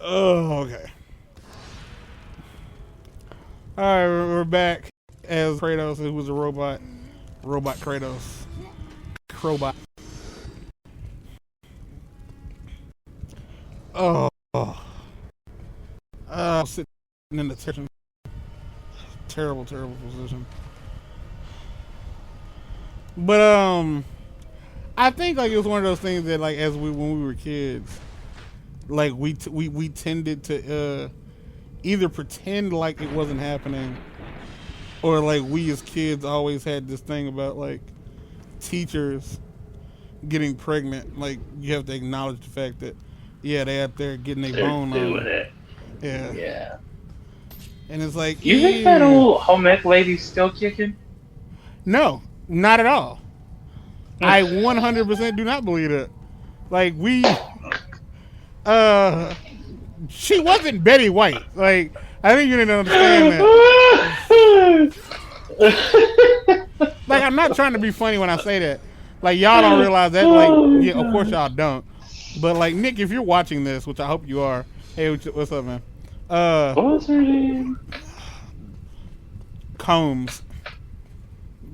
Oh, okay. All right, we're back as Kratos, who was a robot. Robot Kratos. Crowbot. Oh. Sitting in the terrible position. But I think like it was one of those things that like when we were kids, like we tended to either pretend like it wasn't happening, or like we as kids always had this thing about like teachers getting pregnant. Like you have to acknowledge the fact that they out there getting their bone doing on. it. Yeah. Yeah. And it's like, You think that old home ec lady's still kicking? No, not at all. I 100% do not believe it. Like she wasn't Betty White. Like I think you didn't understand that. Like I'm not trying to be funny when I say that. Like y'all don't realize that. Like yeah, of course y'all don't. But like Nick, if you're watching this, which I hope you are, hey, what's up, man? What's her name? Combs.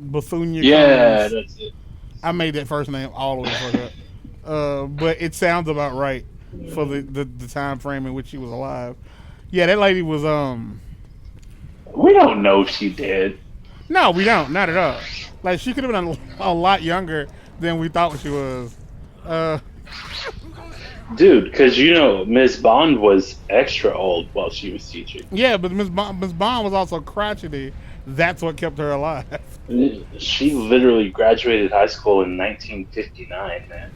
Bethunia Yeah, Combs. that's it. I made that first name all the way fucked up. But it sounds about right for the time frame in which she was alive. Yeah, that lady was We don't know if she did. No, we don't. Not at all. Like she could have been a lot younger than we thought she was. Dude, because you know Miss Bond was extra old while she was teaching. Yeah, but Miss Bond was also crotchety. That's what kept her alive. She literally graduated high school in 1959, man.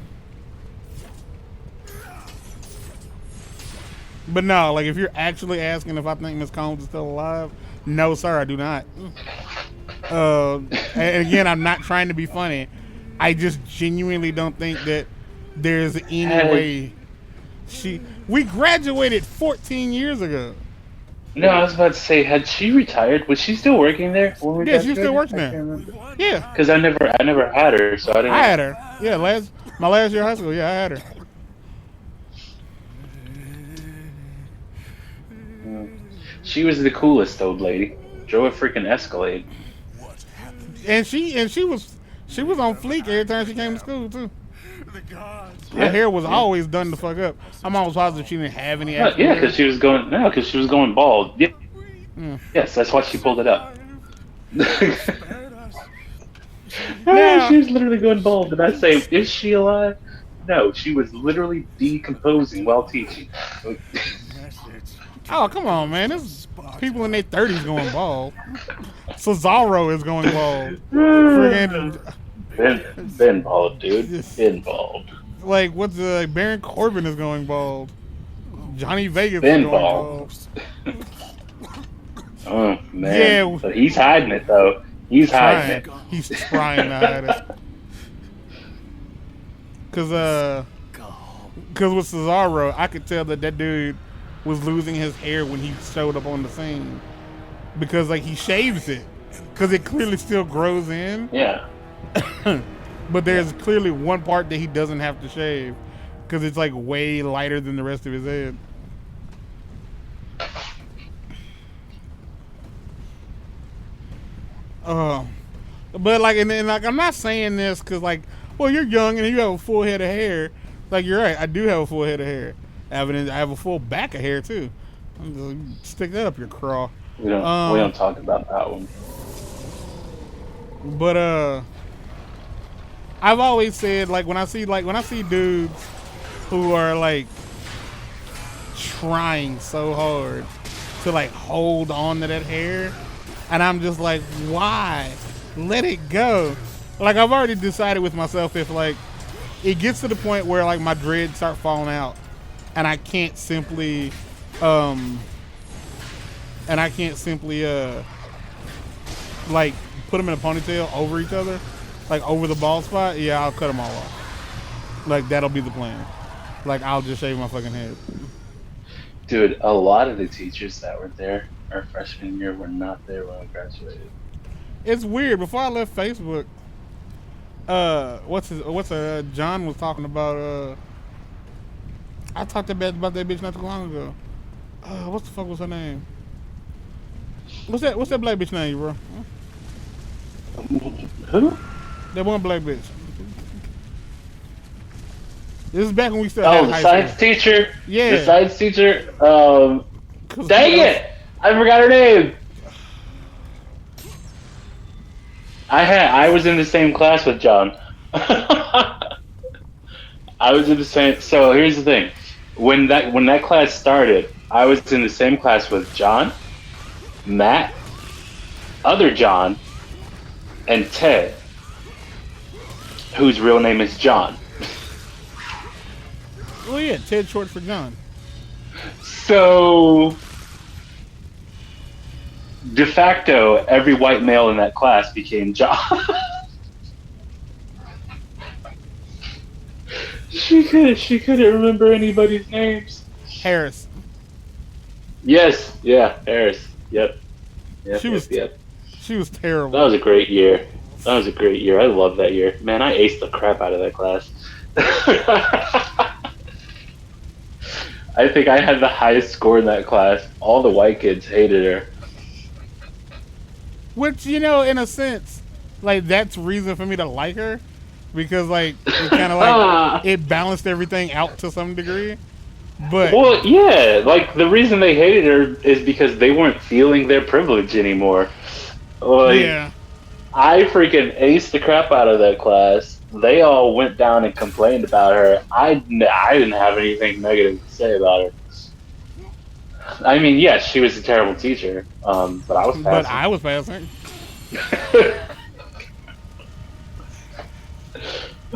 But no, like if you're actually asking if I think Miss Combs is still alive, no, sir, I do not. And again, I'm not trying to be funny. I just genuinely don't think that there's any way we graduated 14 years ago. No, I was about to say, had she retired? Was she still working there? Yeah, she's still working there. Yeah, because I never had her, so I didn't. I had her. Yeah, my last year of high school. Yeah, I had her. She was the coolest old lady. Drove a freaking Escalade. And she was on fleek every time she came to school too. Her hair was always done the fuck up. I'm almost positive she didn't have any. Yeah, because she was going bald. Yeah. Yes, that's why she pulled it up. She was literally going bald, and I say, is she alive? No, she was literally decomposing while teaching. Oh, come on, man. There's people in their 30s going bald. Cesaro is going bald. Ben bald, dude. Ben bald. Like, what's Baron Corbin is going bald. Johnny Vegas Ben is going bald. Oh, man. Yeah. So he's hiding it, though. He's hiding it. He's trying to hide it. Because with Cesaro, I could tell that dude was losing his hair when he showed up on the scene. Because, like, he shaves it. Because it clearly still grows in. Yeah. But there's clearly one part that he doesn't have to shave. Because it's, like, way lighter than the rest of his head. But, like, and like, I'm not saying this because, like, well, you're young and you have a full head of hair. Like, you're right. I do have a full head of hair. I have a full back of hair, too. Stick that up your craw. We don't talk about that one. But I've always said, like, when I see dudes who are like trying so hard to like hold on to that hair, and I'm just like, why? Let it go. Like, I've already decided with myself, if like it gets to the point where like my dreads start falling out and I can't simply like put them in a ponytail over each other, like over the bald spot, yeah, I'll cut them all off. Like, that'll be the plan. Like, I'll just shave my fucking head. Dude, a lot of the teachers that were there our freshman year were not there when I graduated. It's weird. Before I left Facebook, John was talking about I talked about that bitch not too long ago. What the fuck was her name? What's that black bitch name, bro? Who? That one black bitch. This is back when we still Oh, had the high science school. teacher. Yeah. The science teacher. Dang it! I forgot her name. I was in the same class with John. I was in the same. So here's the thing: when that class started, I was in the same class with John, Matt, other John, and Ted, whose real name is John. Oh yeah, Ted short for John. So, de facto, every white male in that class became John. She couldn't remember anybody's names. Harris. Yes, yeah, Harris. Yep. Yep. She was terrible. That was a great year. I love that year. Man, I aced the crap out of that class. I think I had the highest score in that class. All the white kids hated her. Which, in a sense, like, that's reason for me to like her. Because, like, it kind of like, it balanced everything out to some degree. But well, yeah, like, the reason they hated her is because they weren't feeling their privilege anymore. Like, yeah. I freaking aced the crap out of that class. They all went down and complained about her. I didn't have anything negative to say about her. I mean, yes, she was a terrible teacher, but I was passing. But I was passing.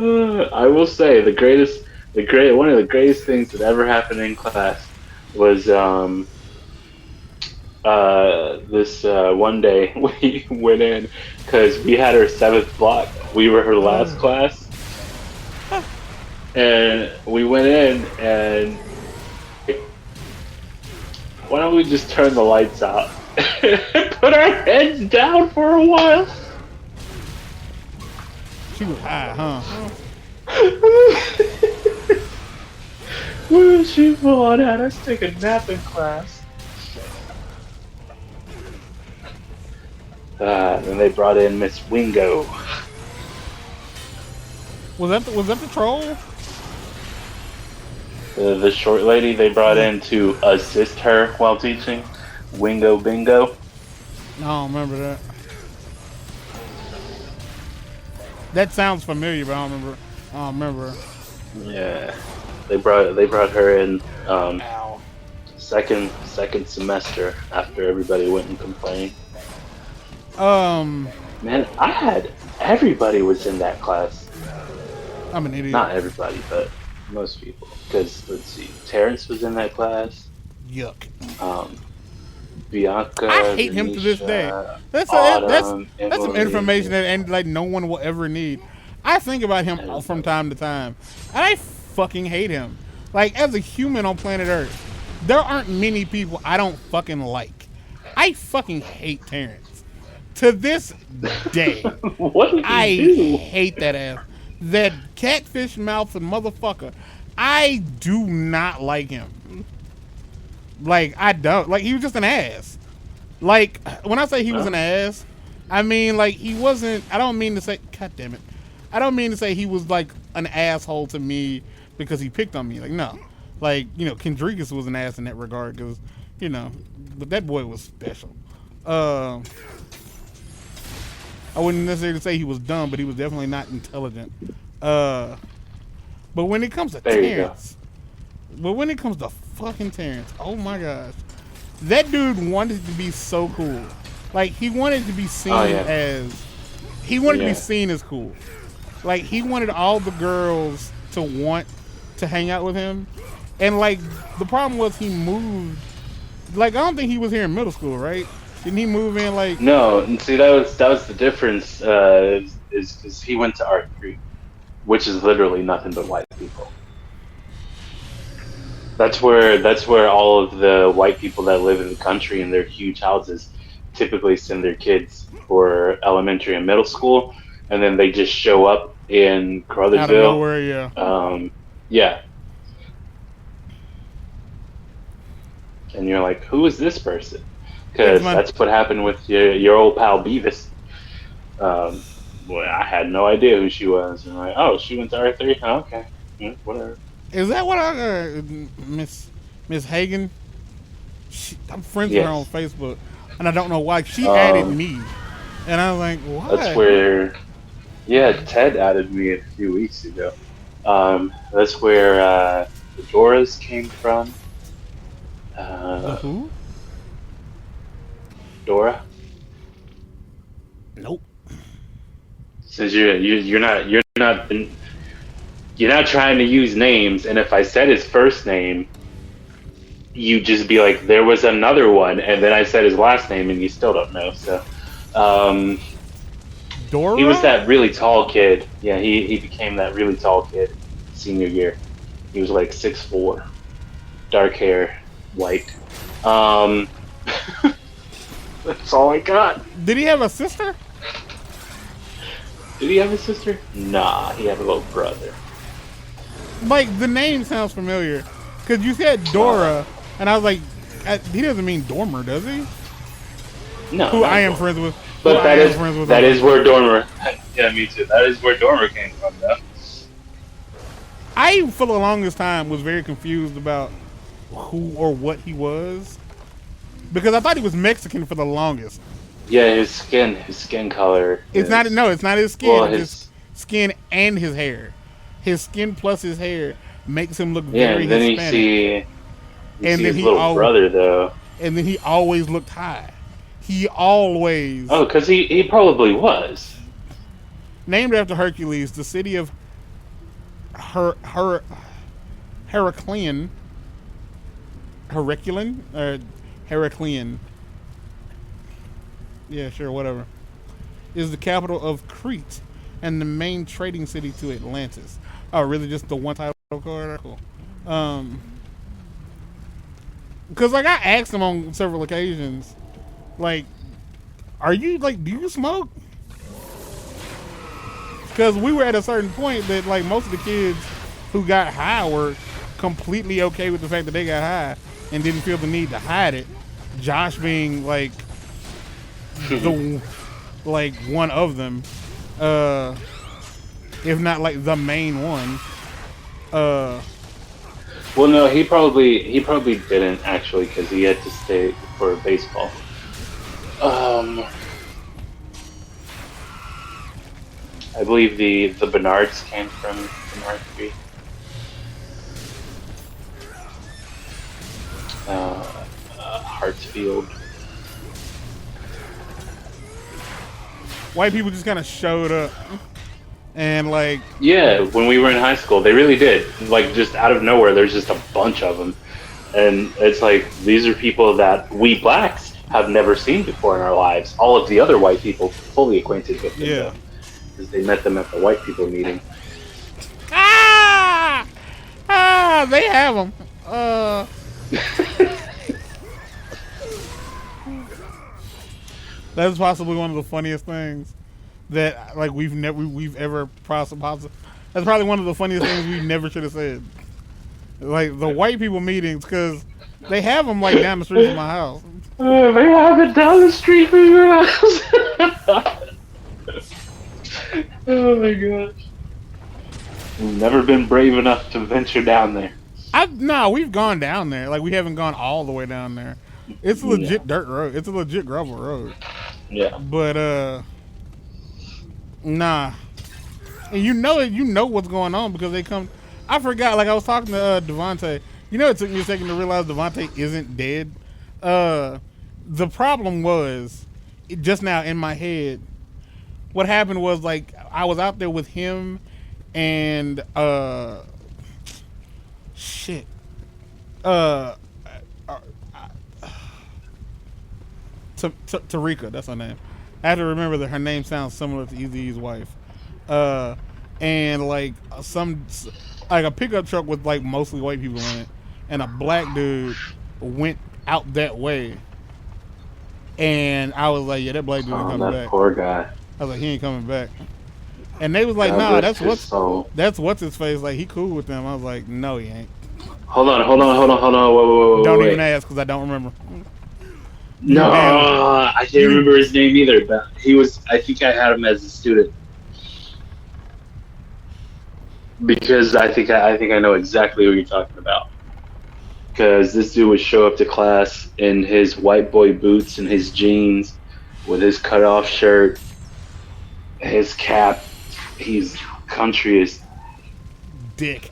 I will say one of the greatest things that ever happened in class was this one day we went in because we had our 7th block. We were her last class, and we went in and why don't we just turn the lights out and put our heads down for a while? She was high, huh? She full on had us take a nap in class. Then they brought in Miss Wingo. Was that the troll? The short lady they brought in to assist her while teaching. Wingo Bingo. No, I don't remember that. That sounds familiar, but I don't remember. Yeah, they brought her in second semester after everybody went and complained. Man, everybody was in that class. I'm an idiot. Not everybody, but most people. Because let's see, Terrence was in that class. Yuck. Bianca. I hate him to this day. That's some information that like no one will ever need. I think about him from time to time, and I fucking hate him. Like, as a human on planet Earth, there aren't many people I don't fucking like. I fucking hate Terrence. To this day, what did I do? hate that ass. That catfish mouth motherfucker. I do not like him. Like, I don't. Like, he was just an ass. Like, when I say he was an ass, I mean, like, he wasn't, I don't mean to say, God damn it. I don't mean to say he was, like, an asshole to me because he picked on me. Like, no. Like, Kendrickus was an ass in that regard because, but that boy was special. I wouldn't necessarily say he was dumb, but he was definitely not intelligent. But when it comes to Terrence, fucking Terrence, oh my gosh, that dude wanted to be so cool. Like, he wanted to be seen as cool. Like, he wanted all the girls to want to hang out with him. And, like, the problem was he moved. Like, I don't think he was here in middle school, right? Didn't he move in, like... No, and see, that was the difference, is because he went to Art 3, which is literally nothing but white people. That's where all of the white people that live in the country in their huge houses typically send their kids for elementary and middle school, and then they just show up in Caruthersville. Out of nowhere, yeah. Yeah. and you're like, who is this person? It's Because my. that's what happened with your old pal Beavis. Boy, I had no idea who she was. And I'm like, oh, she went to R3? Oh, okay. Whatever. Is that what Miss Hagen? I'm friends with her on Yes. Facebook, and I don't know why. She added Um, me, and I was like, that's why? where, yeah, Ted added me a few weeks ago. That's where the Doras came from. The Uh, who? Dora. Nope. Since you're not trying to use names, and if I said his first name, you just be like, there was another one, and then I said his last name, and you still don't know. So, um, he was Dora? that really tall kid. Yeah, he became that really tall kid senior year. He was like 6'4", dark hair, white. Um, that's all I got. Did he have a sister? Did he have a sister? Nah, he had a little brother. Like the name sounds familiar, cause you said Uh, Dora, and I was like, he doesn't mean Dormer, does he? no, Who not I am Dormer. friends with. Who But I am friends with. that is where Dormer. Yeah, me too. That is where Dormer came from, though. I, for the longest time, was very confused about who or what he was, because I thought he was Mexican for the longest. Yeah, his skin color It's not. is No, it's not his skin. well, It's his his skin and his hair. His skin plus his hair makes him look yeah. very And then Hispanic. you And see then his little brother though. and then he always looked high. He always Oh, because he probably was. named after Hercules, the city of Her Heraclean, Herculean or Heraclean. Yeah, sure, whatever. Is the capital of Crete and the main trading city to Atlantis. Oh, really? Just the one title card? Cool. Because like I asked him on several occasions, like, are you like, do you smoke? Because we were at a certain point that like most of the kids who got high were completely okay with the fact that they got high and didn't feel the need to hide it. Josh being like the like one of them, if not like the main one. Well, no, he probably didn't actually because he had to stay for baseball. I believe the Bernards came from R3. Hartsfield. White people just kind of showed up and like Yeah, when we were in high school, they really did. Like just out of nowhere, there's just a bunch of them, and it's like these are people that we blacks have never seen before in our lives. All of the other white people fully acquainted with them, yeah. because they met them at the white people meeting. They have them. That's possibly one of the funniest things that like we've ever possibly. That's probably one of the funniest things we never should have said. Like the white people meetings, because they have them like down the street from my house. They have it down the street from your house. Oh my gosh! Never been brave enough to venture down there. We've gone down there. Like we haven't gone all the way down there. It's a legit dirt road. It's a legit gravel road. Yeah. But nah. And you know what's going on because they come. I forgot. Like I was talking to Devontae. You know, it took me a second to realize Devontae isn't dead. The problem was just now in my head. What happened was like I was out there with him and shit. Tarika, that's her name. I had to remember that her name sounds similar to Eazy-E's wife. And like like a pickup truck with like mostly white people in it, and a black dude went out that way. And I was like, yeah, that black dude ain't coming That back. poor guy. I was like, he ain't coming back. And they was like, God nah, rest his soul. that's what's his face. Like he cool with them. I was like, no, he ain't. Hold on. Whoa, Don't even wait. ask because I don't remember. No, damn- I can't remember his name either. But he was. I think I had him as a student because I think I know exactly what you're talking about. Because this dude would show up to class in his white boy boots and his jeans, with his cut off shirt, his cap. He's country as Dick.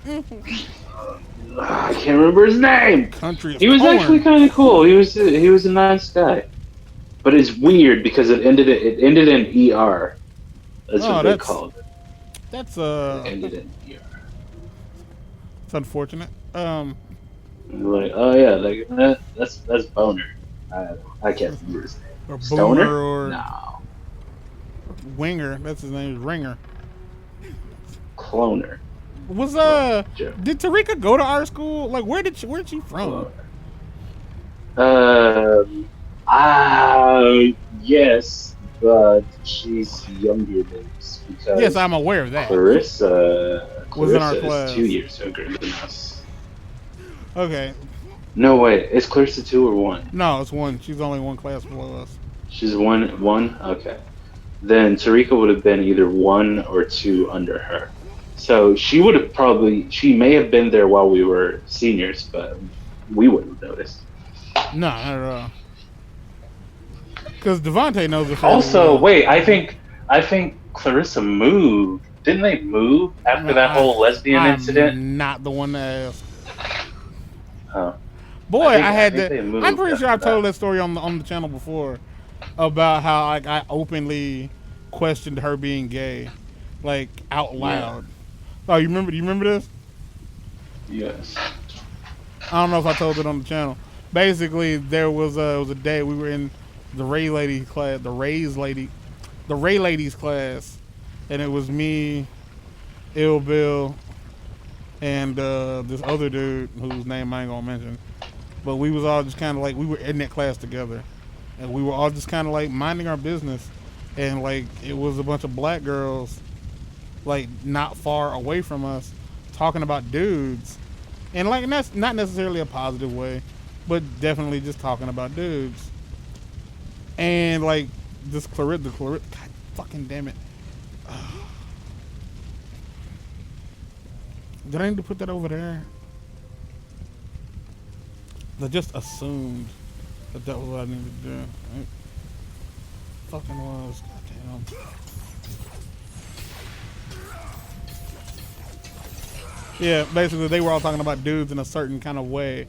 I can't remember his name. Country is He was corn. actually kind of cool. He was a nice guy, but it's weird because it ended in ER. That's what they called it. That's It ended in ER. it's unfortunate. Like, oh yeah, like that's Boner. I can't remember his name. Or Stoner? Boomer or No, Winger. That's his name. Is Ringer. Cloner. Was Joe. did Tarika go to our school? Like where's she from? Yes, but she's younger than us because Yes, I'm aware of that. Clarissa Was in our class. is 2 years younger than us. Okay. No, wait. Is Clarissa 2 or 1? No, it's one. She's only one class below us. She's one? Okay. Then Tarika would have been either 1 or 2 under her. So she may have been there while we were seniors, but we wouldn't have noticed. No, not at all. Because Devontae knows it. Also, wait, I think Clarissa moved. Didn't they move after that whole lesbian incident? Not the one that asked. Oh. Boy, I think they moved I'm pretty sure I've after told that story on the channel before about how I openly questioned her being gay, like out loud. Yeah. Oh, you remember this? Yes. I don't know if I told it on the channel. Basically, there was a day we were in the Ray ladies class, the Ray ladies class, and it was me, Ill Bill, and this other dude whose name I ain't gonna mention. But we was all just kind of like, we were in that class together, and we were all just kind of like minding our business, and like it was a bunch of black girls, like not far away from us, talking about dudes, and like that's not necessarily a positive way, but definitely just talking about dudes. And like this Clarissa, God fucking damn it. Did I need to put that over there? I just assumed that was what I needed to do. It fucking was. Goddamn. Yeah, basically they were all talking about dudes in a certain kind of way.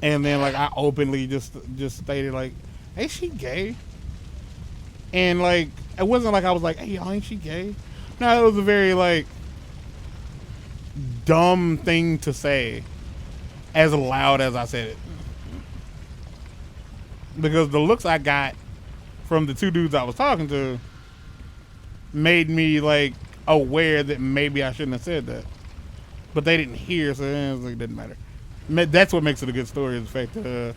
And then like I openly just stated like, hey, she gay? And like it wasn't like I was like, hey, y'all, ain't she gay? No, it was a very like dumb thing to say as loud as I said it. Because the looks I got from the two dudes I was talking to made me like aware that maybe I shouldn't have said that. But they didn't hear, so it didn't matter. That's what makes it a good story, is the fact that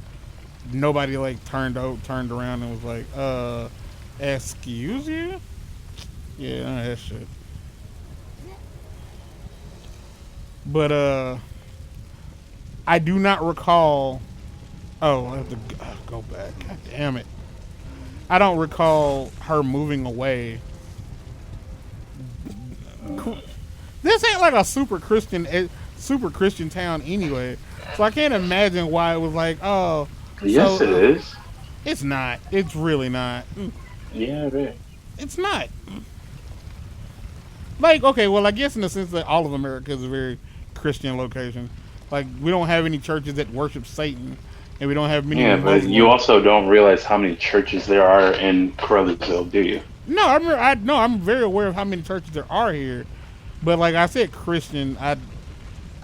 nobody like turned around and was like, excuse you? Yeah, none of that shit. But I do not recall. Oh, I have to go back. God damn it! I don't recall her moving away. This ain't like a super Christian town anyway, so I can't imagine why it was like, oh. Yes, so, it is. It's not. It's really not. Yeah, it is. It's not. Like, okay, well, I guess in the sense that all of America is a very Christian location. Like, we don't have any churches that worship Satan, and we don't have many. Yeah, but you also don't realize how many churches there are in Carruthersville, do you? No, I'm very aware of how many churches there are here, but like I said, Christian,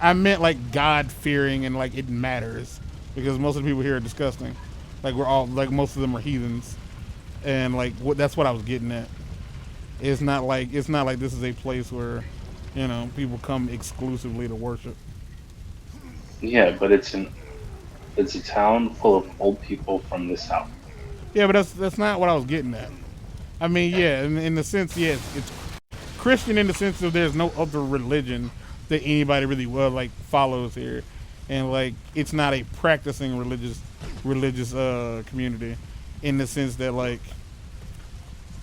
I meant like God fearing and like it matters, because most of the people here are disgusting. Like we're all like most of them are heathens, and like that's what I was getting at. It's not like this is a place where, you know, people come exclusively to worship. Yeah, but it's a town full of old people from the South. Yeah, but that's not what I was getting at. I mean, yeah, in the sense, yes, it's Christian in the sense that there's no other religion that anybody really like follows here. and like it's not a practicing religious community, in the sense that like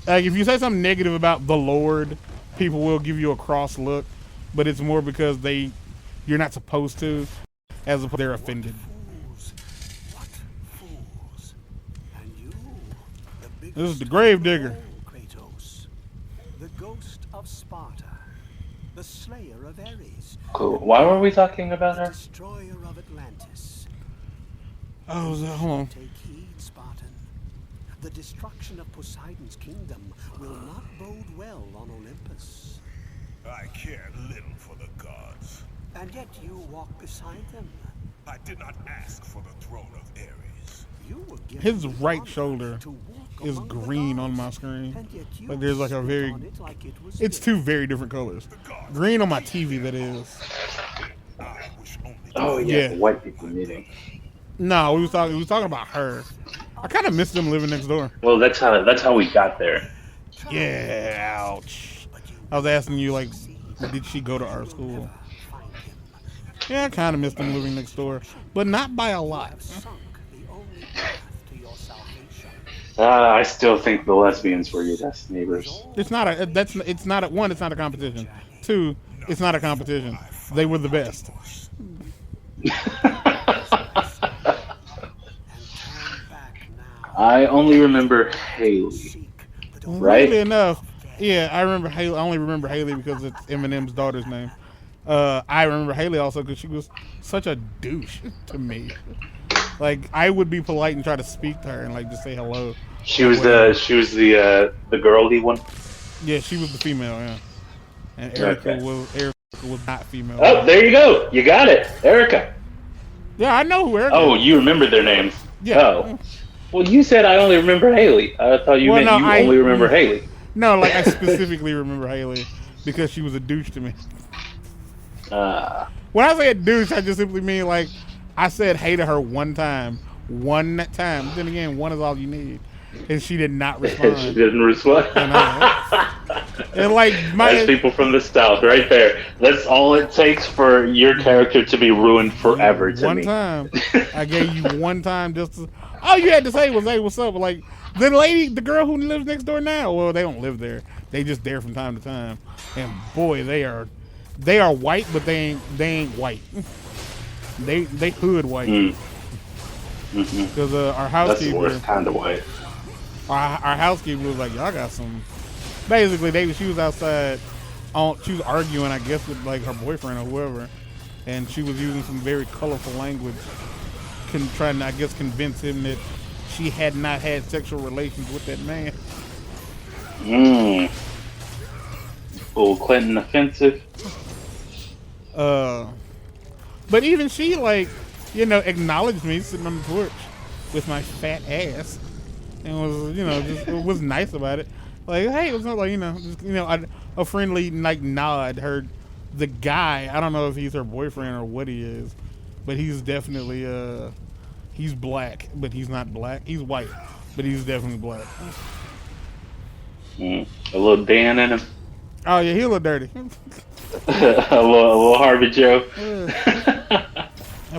if you say something negative about the Lord, people will give you a cross look, but it's more because you're not supposed to, as opposed to they're offended. What fools. And you, the This is the grave digger. Kratos, the ghost of Sparta, the slayer of Ares, Cool. Why were we talking about her? destroyer of Atlantis. Oh, hold on. Take heed, Spartan. The destruction of Poseidon's kingdom will not bode well on Olympus. I care little for the gods. And yet you walk beside them. I did not ask for the throne of Ares. You were given His the right honor shoulder to walk is among the green on gods, my screen. and yet you Like there's like a spit very, on it like it was it's dirt. two very different colors. Green on my TV, that is. I wish only Oh yeah, Yeah. the white people meeting. No, we was talking about her. I kind of miss them living next door. Well, that's how we got there. Yeah, ouch. I was asking you, like, did she go to our school? Yeah, I kind of miss them living next door, but not by a lot. Sunk the only path to your salvation. I still think the lesbians were your best neighbors. It's not a it's not a competition. Two, it's not a competition. They were the best. I only remember Haley. Right? Weirdly enough, yeah, I remember Haley. I only remember Haley because it's Eminem's daughter's name. I remember Haley also because she was such a douche to me. Like I would be polite and try to speak to her and like just say hello. She was the girl he won. Yeah, she was the female, yeah. And Erica was not female. Oh, there you go. You got it, Erica. Yeah, I know who Erica. Oh, you remember their names. Yeah. Oh. Well, you said I only remember Haley. I thought you meant you only remember Haley. No, like I specifically remember Haley because she was a douche to me. When I say a douche, I just simply mean like I said hey to her one time. Then again, one is all you need, and she did not respond. She didn't respond. And like That's people from the South, right there. That's all it takes for your character to be ruined forever. To one me. time, I gave you one time just to, all you had to say was, "Hey, what's up?" Like the girl who lives next door now. Well, they don't live there. They just there from time to time. And boy, they are white, but they ain't white. They hood white. Because our That's the housekeeper, worst kind of white. our housekeeper was like, y'all got some. Basically, she was outside. She was arguing, I guess, with like her boyfriend or whoever, and she was using some very colorful language, trying to, I guess, convince him that she had not had sexual relations with that man. Old Clinton offensive. But even she, like, acknowledged me sitting on the porch with my fat ass, and was, just was nice about it. Like, hey, it was not like, a friendly like nod. The guy, I don't know if he's her boyfriend or what he is, but he's definitely he's black, but he's not black. He's white, but he's definitely black. A little Dan in him. Oh yeah, he a little dirty. a little Harvey Joe. That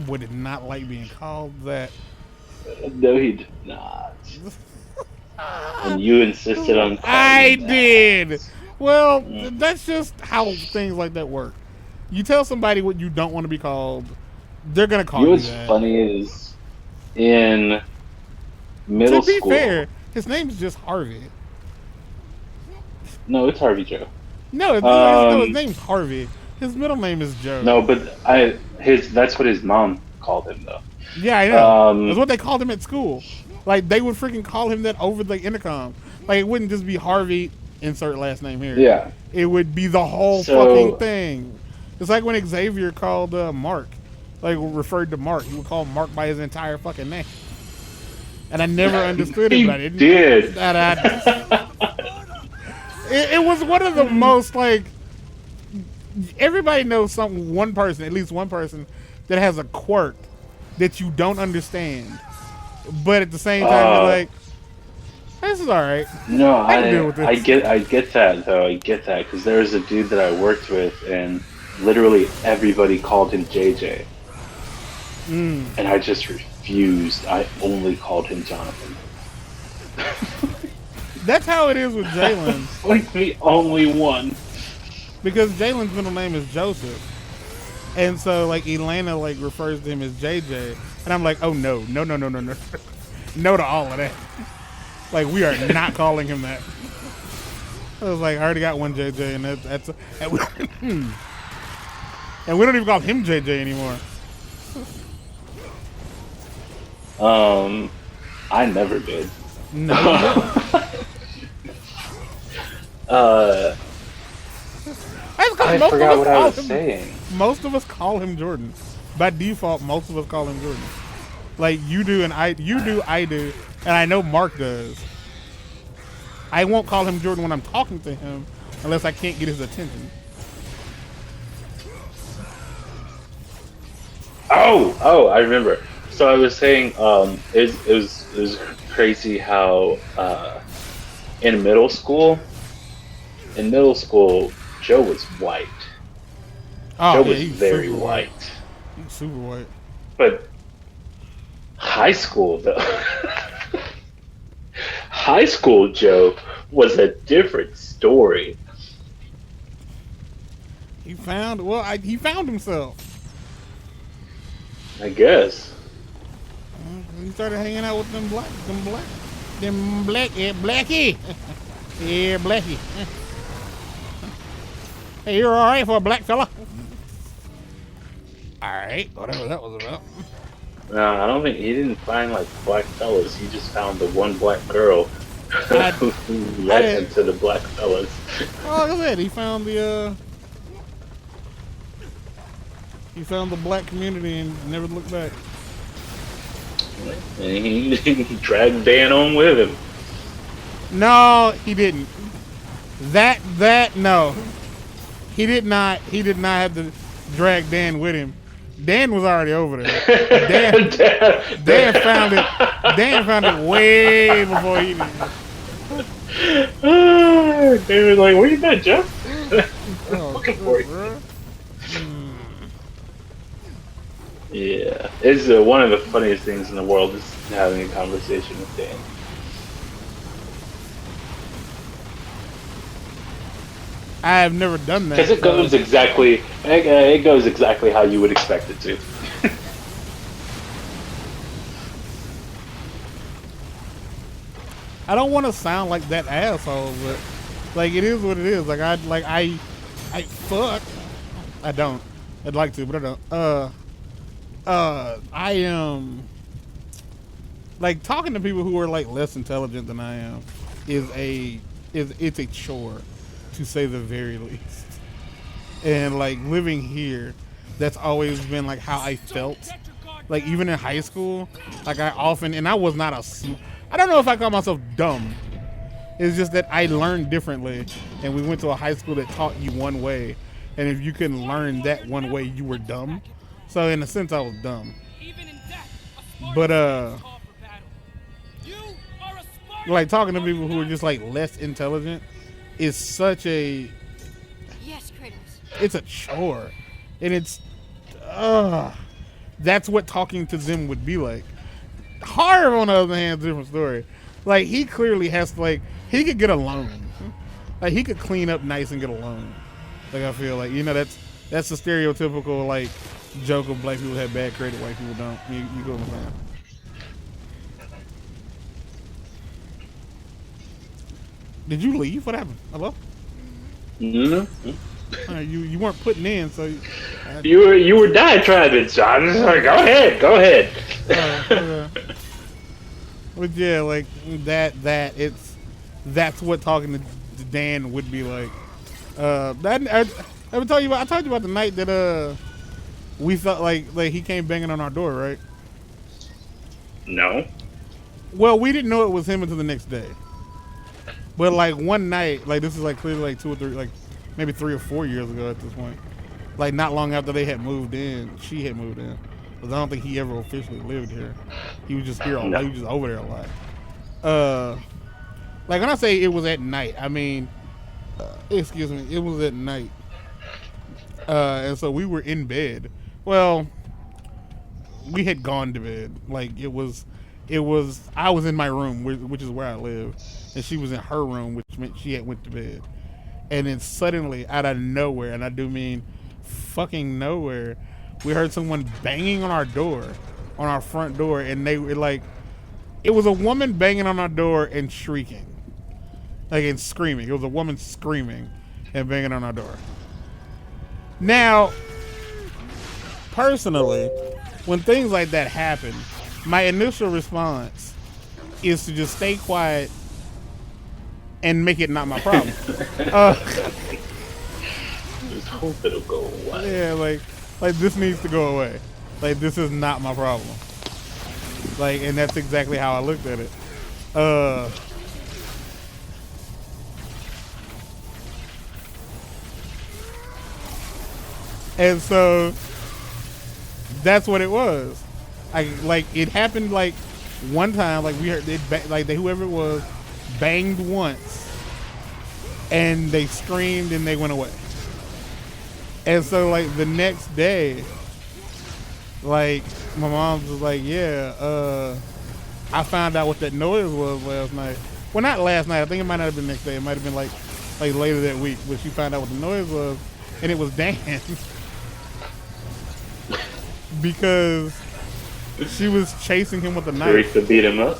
boy did not like being called that. No, he did not. And you insisted on calling I him did. that. Well, that's just how things like that work. You tell somebody what you don't want to be called, they're gonna call you What's that. funny is in middle To be school. fair, his name's just Harvey. No, it's Harvey Joe. No, his name's Harvey. His middle name is Joe. No, but that's what his mom called him though. Yeah, I know. That's what they called him at school. Like, they would freaking call him that over the intercom. Like, it wouldn't just be Harvey, insert last name here. Yeah. It would be the whole fucking thing. It's like when Xavier called Mark. Like, referred to Mark. He would call Mark by his entire fucking name. And I never understood it, He but I didn't. did. It was one of the most, like, everybody knows one person, at least one person, that has a quirk that you don't understand. But at the same time, you're like, this is all right. No, I can deal with this. I get that though. I get that because there was a dude that I worked with, and literally everybody called him JJ. and I just refused. I only called him Jonathan. That's how it is with Jalen. Like the only one. Because Jalen's middle name is Joseph. And so, like, Elena, like, refers to him as JJ. And I'm like, oh, no. No to all of that. Like, we are not calling him that. I was like, I already got one JJ, and that's and we don't even call him JJ anymore. I never did. No. I forgot what I was saying. Most of us call him Jordan. By default, most of us call him Jordan. Like, you do, and I do, and I know Mark does. I won't call him Jordan when I'm talking to him unless I can't get his attention. Oh, I remember. So I was saying, it was crazy how in middle school, Joe was white. Oh, Joe was very white. He's super white. But high school, though, high school Joe was a different story. He found himself. I guess. He started hanging out with them blackie. Yeah, blackie. Hey, you're all right for a black fella? All right, whatever that was about. No, I don't think he didn't find like black fellas. He just found the one black girl who led him to the black fellas. Oh, look at that! He found the black community and never looked back. And he dragged Dan on with him. No, he didn't. No. He did not have to drag Dan with him. Dan was already over there. Dan found it way before he did. They were like, "Where you been, Jeff?" Looking for you. Yeah, it's one of the funniest things in the world is having a conversation with Dan. I have never done that. Because it goes exactly how you would expect it to. I don't want to sound like that asshole, but like it is what it is. Like I fuck. I don't. I'd like to, but I don't. I am like talking to people who are like less intelligent than I am it's a chore, to say the very least. And like living here, that's always been like how I felt. Like even in high school, like I was not I don't know if I call myself dumb. It's just that I learned differently, and we went to a high school that taught you one way, and if you couldn't learn that one way, you were dumb. So in a sense, I was dumb. But like talking to people who are just like less intelligent is such a it's a chore, and it's that's what talking to them would be like. Harv, on the other hand, is a different story. Like he clearly has to, like, he could get a loan. Like he could clean up nice and get a loan. Like I feel like, you know, that's the stereotypical like joke of black people have bad credit, white people don't. You go what I'm saying? Did you leave? What happened? Hello? No. You weren't putting in, so you were diatribing, so I was just like, go ahead. But yeah, like that's what talking to Dan would be like. I told you about the night that we felt like he came banging on our door, right? No. Well, we didn't know it was him until the next day. But like one night, like this is like clearly like 2 or 3, like maybe 3 or 4 years ago at this point. Like not long after they had moved in, she had moved in. Because I don't think he ever officially lived here. He was just here all day. He was just over there a lot. Like when I say it was at night, I mean, excuse me, it was at night. And so we were in bed. Well, we had gone to bed. Like it was. I was in my room, which is where I live, and she was in her room, which meant she had went to bed. And then suddenly, out of nowhere, and I do mean fucking nowhere, we heard someone banging on our door, on our front door, and they were like, it was a woman banging on our door and shrieking, like and screaming. It was a woman screaming and banging on our door. Now, personally, when things like that happen, my initial response is to just stay quiet and make it not my problem. Just hope it'll go away. Yeah, like this needs to go away. Like this is not my problem. Like, and that's exactly how I looked at it. And so that's what it was. Like it happened like one time. Like we heard it, whoever it was banged once, and they screamed and they went away. And so like the next day, like my mom was like, "Yeah, I found out what that noise was last night. Well, not last night. I think it might not have been the next day. It might have been like later that week. But she found out what the noise was, and it was Dan." Because she was chasing him with a knife. Ready to beat him up.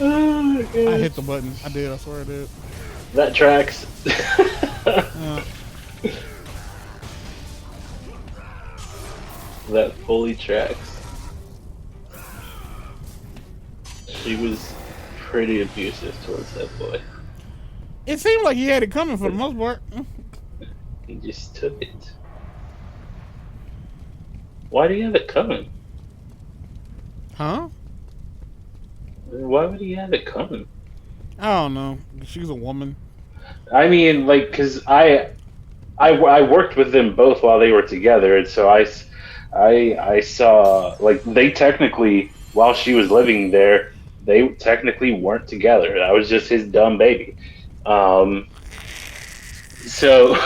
Oh, I hit the button. I did. I swear I did. That tracks. That fully tracks. She was pretty abusive towards that boy. It seemed like he had it coming for the most part. He just took it. Why do you have it coming? Huh? Why would he have it coming? I don't know. She's a woman. I mean, like, cause I worked with them both while they were together, and so I saw, like, they technically, while she was living there, they technically weren't together. That was just his dumb baby. So.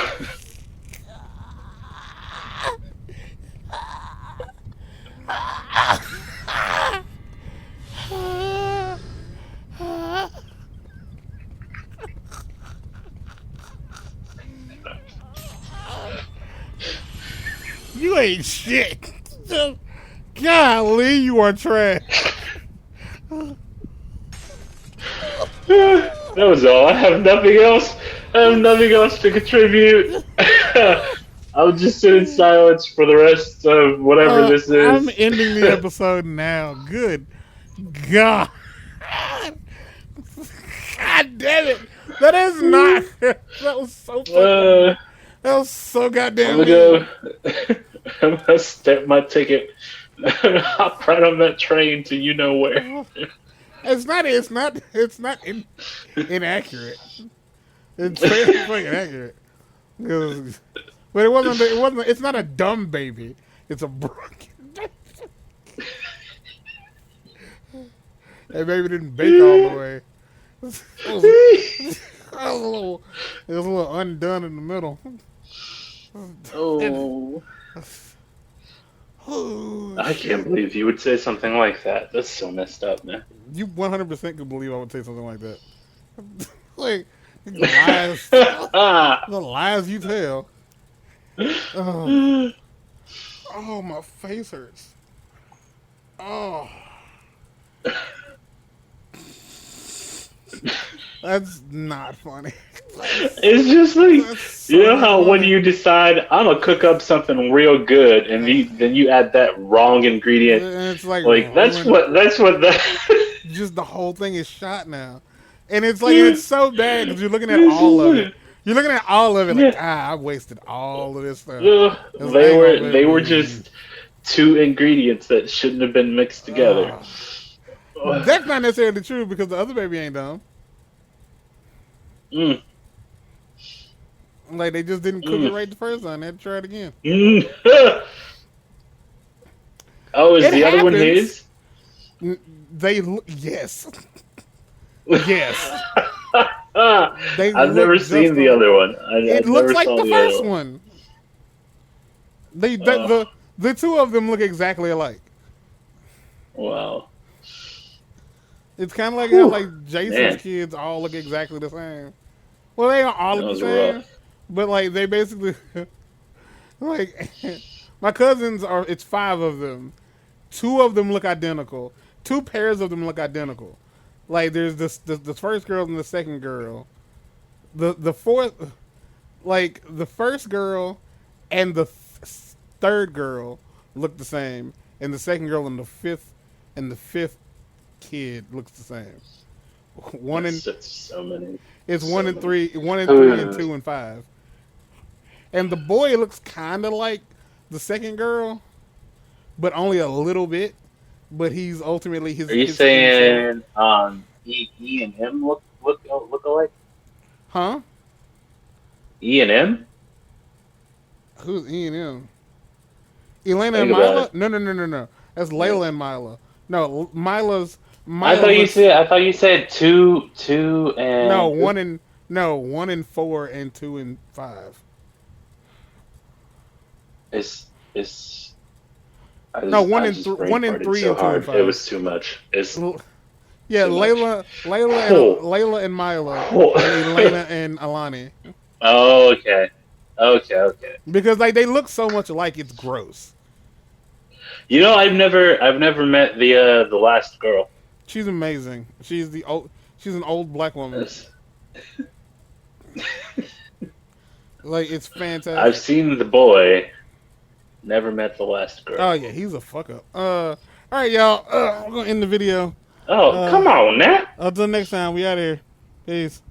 You ain't shit. Golly, you are trash. That was all. I have nothing else. I have nothing else to contribute. I'll just sit in silence for the rest of whatever this is. I'm ending the episode now. Good God. God damn it. That is not. That was so funny. That was so goddamn I'm gonna step my ticket and hop right on that train to you know where. It's not inaccurate. It's very fucking accurate. But it wasn't, it's not a dumb baby. It's a broken baby. That baby didn't bake all the way. It was a little undone in the middle. Oh. I can't believe you would say something like that. That's so messed up, man. You 100% could believe I would say something like that. Like, the lies you tell. Oh, my face hurts. Oh. That's not funny. It's just like, so you know how funny. When you decide I'm gonna cook up something real good, and then you add that wrong ingredient. It's like that's what that. Just the whole thing is shot now, and it's like it's so bad because you're looking at all of it. You're looking at all of it like, I wasted all of this stuff. They were just two ingredients that shouldn't have been mixed together. That's not necessarily true because the other baby ain't dumb. Like they just didn't cook it right the first time. They had to try it again. Oh, is the other one his? Yes. Yes. They I've look never just seen the alike. other one. I It never looks like saw the the first other one. The two of them look exactly alike. Wow. It's kind of like how Whew, like Jason's man, kids all look exactly the same. Well, they don't all that look the was same, rough. but like they basically like my cousins are. It's 5 of them. 2 of them look identical. 2 pairs of them look identical. Like there's the first girl and the second girl. The fourth, like the first girl and the third girl look the same, and the second girl and the fifth kid looks the same. One in That's so many. it's So one in many. 3, 1 in 3, and 2 and 5. And the boy looks kind of like the second girl, but only a little bit. But he's ultimately Are you his skin tone. saying E and M look alike? Huh? E and M? Who's E and M? Elena and Think about Mila? it. No. That's Layla and Mila. No, I Mila thought you looks said two no and 1 in 4 and 2 and 5. it's No, I just brain 1 in farted 3 so and 2 and hard. 5. It was too much. It's Yeah, too much. Layla and Mila Oh. and Elena and Alani. Oh, okay. Because like they look so much alike, it's gross. You know, I've never met the last girl. She's amazing. She's an old black woman. It's- Like it's I've fantastic. seen the boy, never met the last girl. Oh yeah, he's a fuck up. All right, y'all. We're gonna end the video. Oh, come on now. Until next time, we out here. Peace.